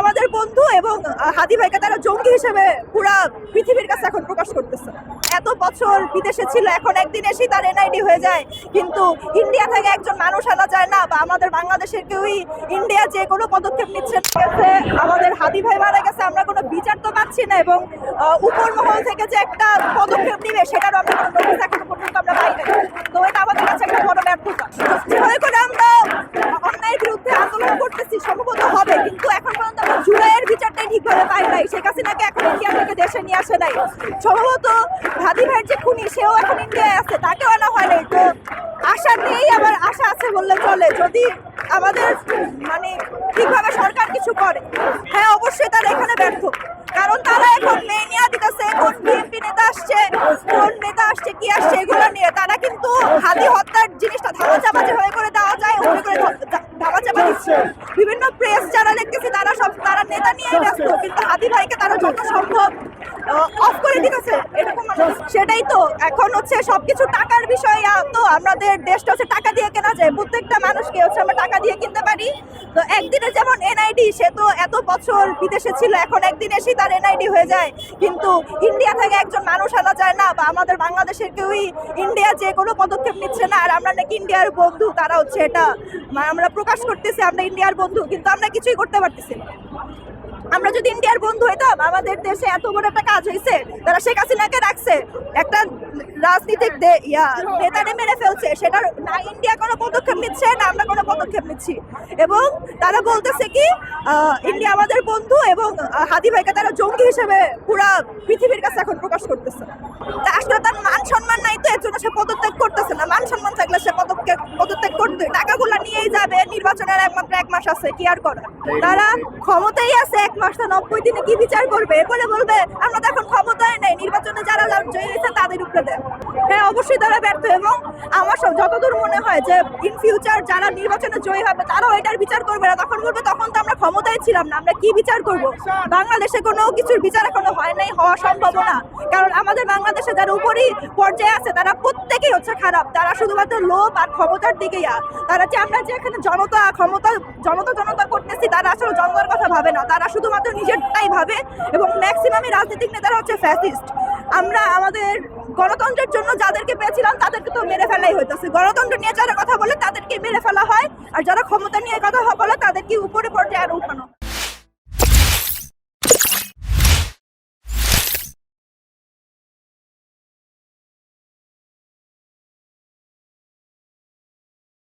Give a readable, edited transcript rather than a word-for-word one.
আমাদের বন্ধু এবং হাদি ভাইকে তারা জঙ্গি হিসেবে পুরা পৃথিবীর কাছে এখন প্রকাশ করতেছে। এত বছর বিদেশে ছিল, এখন একদিন এসে তার এনআইডি হয়ে যায়, কিন্তু ইন্ডিয়া থেকে একজন মানুষ আনা যায় না, বা আমাদের বাংলাদেশের কেউই ইন্ডিয়া যে কোনো পদক্ষেপ নিচ্ছে। আমাদের হাদি ভাই মারা গেছে, আমরা কোনো বিচার তো পাচ্ছি না, এবং উপর মহল থেকে যে একটা পদক্ষেপ নিবে সেটারও আমরা কোনো নোটিশ এখনো পর্যন্ত আমরা পাই না। তো এটা আমাদের কাছে একটা বড় ব্যর্থতা। যেভাবে করে আমরা অন্যায়ের বিরুদ্ধে আন্দোলন করতেছি সম্ভবত হবে, কিন্তু এখন পর্যন্ত আমরা জুলাইয়ের বিচারটাই ঠিকভাবে পাই নাই। শেখ হাসিনাকে এখন ইন্ডিয়া থেকে দেশে নিয়ে আসে নাই। সম্ভবত হাদি ভাইয়ের যে খুনি সেও এখন ইন্ডিয়ায় আছে, তাকেও আনা হয় নাই। তো আশা নেই, আবার আশা আছে বললে চলে, যদি আমাদের মানে ঠিকভাবে সরকার কিছু করে। হ্যাঁ, অবশ্যই তারা এখানে ব্যর্থ, কারণ তারা এখন মেনিয়া দিতেছে কোন বিএনপি নেতা আসছে, কোন নেতা আসছে, কি আসছে, এগুলো নিয়ে তারা কিন্তু হাদি হত্যার জিনিসটা ধামাচাপা যেভাবে করে দেওয়া যায় ওভাবে করে ধামাচাপা দিচ্ছে। বিভিন্ন প্রেস যারা দেখতেছি তারা নেতা নিয়ে ব্যস্ত, কিন্তু হাদি ভাইকে তারা যত সম্ভব অফ করে দিতেছে। এরকম সেটাই তো এখন হচ্ছে সবকিছু টাকার বিষয়। তো আমাদের দেশটা হচ্ছে টাকা দিয়ে কেনা যায়, প্রত্যেকটা মানুষকে হচ্ছে আমরা টাকা দিয়ে কিনতে পারি। তো একদিনে যেমন এনআইডি, সে তো এত বছর বিদেশে ছিল, এখন একদিন এসে তার এনআইডি হয়ে যায়, কিন্তু ইন্ডিয়া থেকে একজন মানুষ আনা যায় না, বা আমাদের বাংলাদেশের কেউই ইন্ডিয়া যে কোনো পদক্ষেপ নিচ্ছে না। আর আমরা নাকি ইন্ডিয়ার বন্ধু, তারা হচ্ছে এটা আমরা প্রকাশ করতেছি আমরা ইন্ডিয়ার বন্ধু, কিন্তু আমরা কিছুই করতে পারতেছি না। আমরা যদি ইন্ডিয়ার বন্ধু হইতাম, আমাদের দেশে এত বড় একটা কাজ হয়েছে, তারা শেখ হাসিনাকে রাখছে, একটা রাজনীতিক নেতারে মেরে ফেলছে, সেটা না ইন্ডিয়া কোনো পদক্ষেপ নিচ্ছে না আমরা কোনো পদক্ষেপ নিচ্ছি, এবং তারা বলতেছে কি ইন্ডিয়া আমাদের বন্ধু, এবং হাদি ভাইকে তারা জঙ্গি হিসেবে পুরা পৃথিবীর কাছে এখন প্রকাশ করতেছে। আসলে তার মান সম্মান নাই, তো এর জন্য সে পদত্যাগ করতেছে না। মান সম্মান থাকলে সে পদত্যাগ করতে, টাকাগুলো নিয়েই যাবে। নির্বাচনের একমাত্র 1 মাস আছে, কি আর করার। তারা ক্ষমতাই আছে 1 মাস, 90 দিনে কি বিচার করবে? এরপরে বলবে আমরা তো এখন ক্ষমতায় নেই, নির্বাচনে যারা জয়ী হয়েছে তাদের উপরে দেয়। হ্যাঁ, অবশ্যই তারা ব্যর্থ, এবং আমার যতদূর মনে হয় যে ইন ফিউচার যারা নির্বাচনে জয়ী হবে তারাও এটার বিচার করবে না। তখন বলবে তখন তো আমরা ক্ষমতায় ছিলাম না, আমরা কি বিচার করব? বাংলাদেশে কোনো কিছুর বিচার এখনো হয় নাই, হওয়া সম্ভব না, কারণ আমাদের বাংলাদেশে যারা উপরই পর্যায়ে আছে তারা প্রত্যেকেই হচ্ছে খারাপ। তারা শুধুমাত্র লোভ আর ক্ষমতার দিকেই, তারা যে আমরা যে এখানে জনতা করতেছি, তারা আসলে জনতার কথা ভাবে না, তারা শুধুমাত্র নিজেরটাই ভাবে, এবং ম্যাক্সিমামই রাজনৈতিক নেতারা হচ্ছে ফ্যাসিস্ট। আমরা আমাদের গণতন্ত্রের জন্য যাদেরকে পেয়েছিলাম তাদেরকে তো মেরে ফেলাই হইতেছে। গণতন্ত্র নিয়ে যারা কথা বলে তাদেরকে মেরে ফেলা হয়, আর যারা ক্ষমতা নিয়ে কথা বলে তাদেরকে উপরে পর্যায়ে আরো উঠানো।